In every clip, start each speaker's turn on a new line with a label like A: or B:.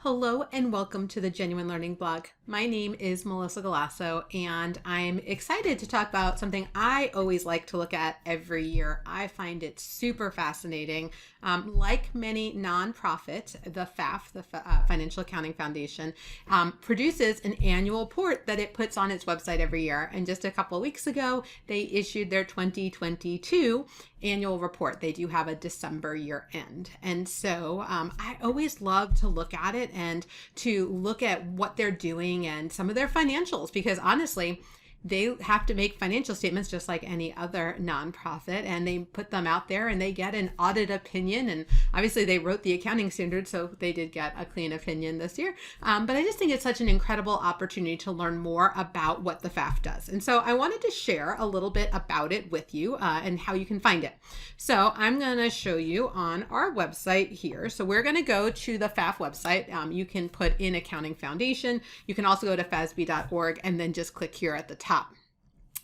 A: Hello and welcome to the Genuine Learning Blog. My name is Melissa Galasso and I'm excited to talk about something I always like to look at every year. I find it super fascinating. Like many nonprofits, the FAF, the Financial Accounting Foundation, produces an annual report that it puts on its website every year. And just a couple of weeks ago, they issued their 2022 annual report. They do have a December year end. And so I always love to look at it and to look at what they're doing and some of their financials, because honestly, they have to make financial statements just like any other nonprofit, and they put them out there and they get an audit opinion. And obviously they wrote the accounting standards, so they did get a clean opinion this year. But I just think it's such an incredible opportunity to learn more about what the FAF does. And so I wanted to share a little bit about it with you and how you can find it. So I'm going to show you on our website here. So we're going to go to the FAF website. You can put in Accounting Foundation. You can also go to fasb.org and then just click here at the top.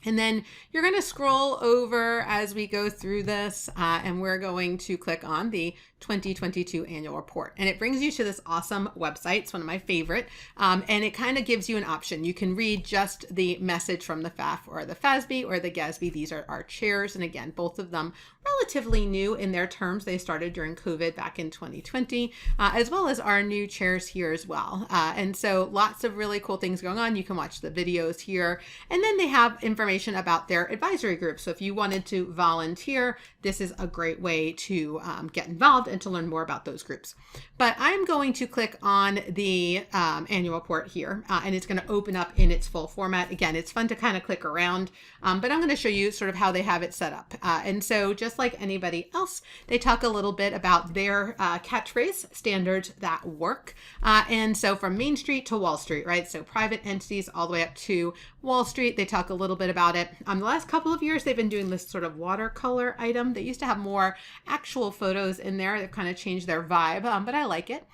A: And then you're going to scroll over as we go through this, and we're going to click on the 2022 annual report. And it brings you to this awesome website. It's one of my favorite. And it kind of gives you an option. You can read just the message from the FAF or the FASB or the GASB. These are our chairs. And again, both of them relatively new in their terms. They started during COVID back in 2020, as well as our new chairs here as well. And so lots of really cool things going on. You can watch the videos here. And then they have information about their advisory group. So if you wanted to volunteer, this is a great way to get involved and to learn more about those groups. But I'm going to click on the annual report here, and it's going to open up in its full format. Again, it's fun to kind of click around, but I'm going to show you sort of how they have it set up. And so just like anybody else, they talk a little bit about their catchphrase, standards that work. And so from Main Street to Wall Street, right? So private entities all the way up to Wall Street, they talk a little bit about it. The last couple of years, they've been doing this sort of watercolor item. They used to have more actual photos in there. They've kind of changed their vibe, but I like it.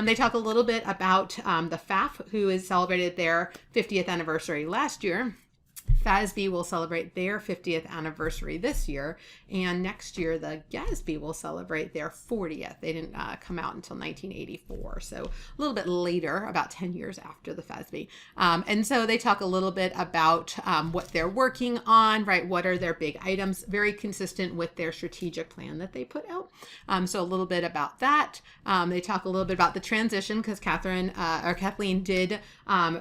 A: They talk a little bit about the FAF, who has celebrated their 50th anniversary last year. FASB will celebrate their 50th anniversary this year, and next year the GASB will celebrate their 40th. They didn't come out until 1984, so a little bit later, about 10 years after the FASB. And so they talk a little bit about what they're working on, right? What are their big items? Very consistent with their strategic plan that they put out. So a little bit about that. They talk a little bit about the transition because Kathleen did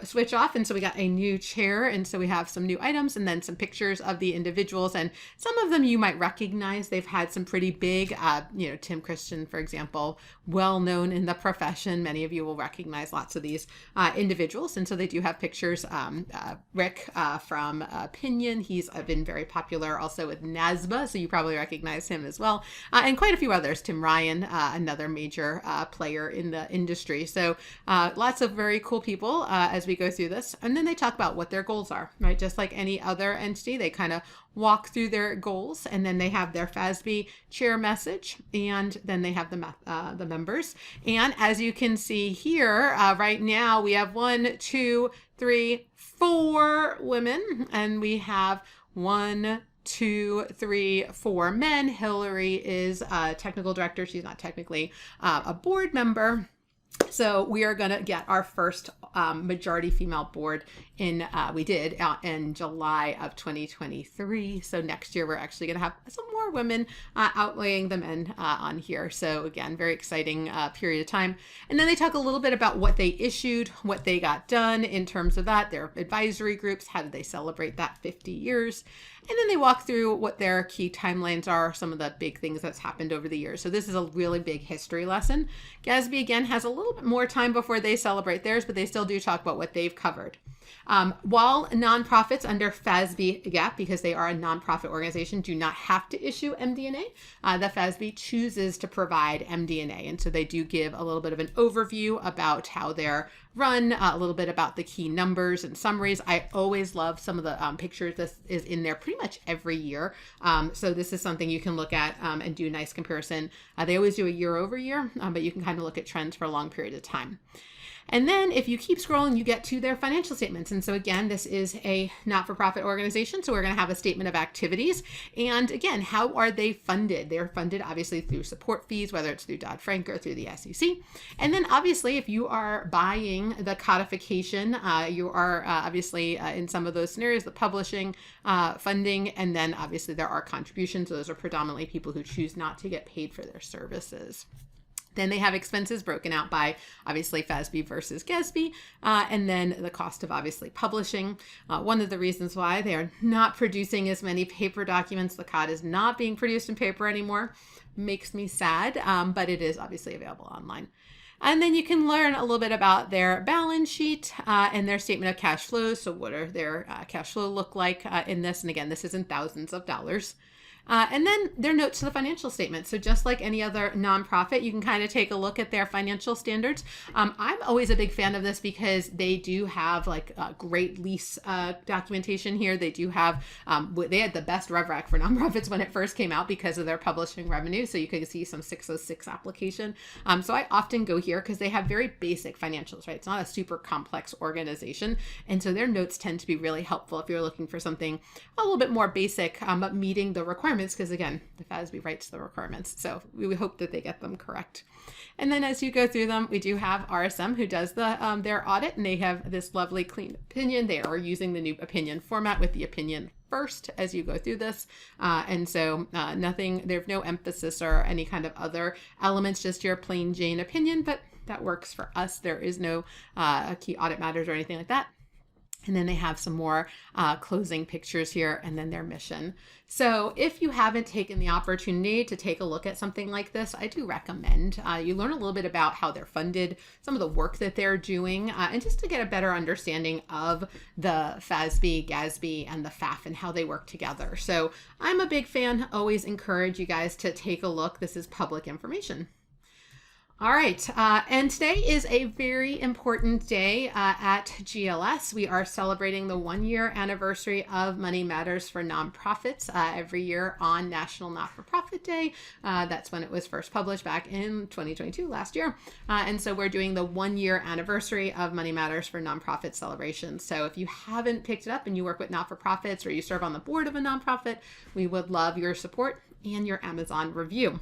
A: switch off, and so we got a new chair, and so we have some new items and then some pictures of the individuals, and some of them you might recognize. They've had some pretty big, Tim Christian, for example, well known in the profession. Many of you will recognize lots of these individuals, and so they do have pictures. Rick from Pinion, he's been very popular also with NASBA, so you probably recognize him as well, and quite a few others. Tim Ryan, another major player in the industry. So lots of very cool people as we go through this. And then they talk about what their goals are, right? Just like any other entity, they kind of walk through their goals, and then they have their FASB chair message, and then they have the members. And as you can see here, right now we have 1, 2, 3, 4 women, and we have 1, 2, 3, 4 men. Hillary is a technical director. She's not technically a board member. So we are going to get our first majority female board in July of 2023. So next year, we're actually going to have some more women outweighing the men on here. So again, very exciting period of time. And then they talk a little bit about what they issued, what they got done in terms of that, their advisory groups, how did they celebrate that 50 years? And then they walk through what their key timelines are, some of the big things that's happened over the years. So this is a really big history lesson. GASB, again, has a little bit more time before they celebrate theirs, but they still do talk about what they've covered. While nonprofits under FASB GAAP, because they are a nonprofit organization, do not have to issue MD&A, the FASB chooses to provide MD&A. And so they do give a little bit of an overview about how they're run, a little bit about the key numbers and summaries. I always love some of the pictures. This is in there pretty much every year. So this is something you can look at and do a nice comparison. They always do a year over year, but you can kind of look at trends for a long period of time. And then if you keep scrolling, you get to their financial statements. And so again, this is a not-for-profit organization. So we're going to have a statement of activities. And again, how are they funded? They're funded obviously through support fees, whether it's through Dodd-Frank or through the SEC. And then obviously, if you are buying the codification, you are obviously in some of those scenarios, the publishing funding, and then obviously there are contributions. Those are predominantly people who choose not to get paid for their services. Then they have expenses broken out by obviously FASB versus GASB, and then the cost of obviously publishing. One of the reasons why they are not producing as many paper documents, the COD is not being produced in paper anymore, makes me sad, but it is obviously available online. And then you can learn a little bit about their balance sheet and their statement of cash flows. So what are their cash flow look like in this? And again, this is in thousands of dollars. And then their notes to the financial statement. So just like any other nonprofit, you can kind of take a look at their financial standards. I'm always a big fan of this because they do have like great lease documentation here. They do have, they had the best rev rec for nonprofits when it first came out because of their publishing revenue. So you can see some 606 application. So I often go here because they have very basic financials, right? It's not a super complex organization. And so their notes tend to be really helpful if you're looking for something a little bit more basic, but meeting the requirements. Because again, the FASB writes the requirements. So we hope that they get them correct. And then as you go through them, we do have RSM who does their audit, and they have this lovely clean opinion. They are using the new opinion format with the opinion first as you go through this. And so there's no emphasis or any kind of other elements, just your plain Jane opinion, but that works for us. There is no key audit matters or anything like that. And then they have some more closing pictures here and then their mission. So if you haven't taken the opportunity to take a look at something like this, I do recommend you learn a little bit about how they're funded, some of the work that they're doing, and just to get a better understanding of the FASB, GASB, and the FAF and how they work together. So I'm a big fan, always encourage you guys to take a look. This is public information. All right, and today is a very important day at GLS. We are celebrating the 1-year anniversary of Money Matters for Nonprofits every year on National Not-for-Profit Day. That's when it was first published back in 2022, last year. And so we're doing the 1-year anniversary of Money Matters for Nonprofit celebration. So if you haven't picked it up and you work with not-for-profits or you serve on the board of a nonprofit, we would love your support and your Amazon review.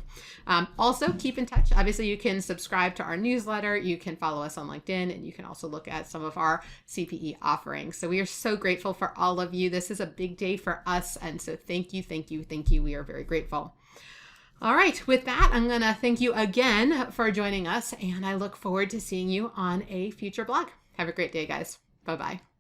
A: Also, keep in touch. Obviously, you can subscribe to our newsletter. You can follow us on LinkedIn, and you can also look at some of our CPE offerings. So we are so grateful for all of you. This is a big day for us. And so thank you, thank you, thank you. We are very grateful. All right, with that, I'm going to thank you again for joining us, and I look forward to seeing you on a future blog. Have a great day, guys. Bye-bye.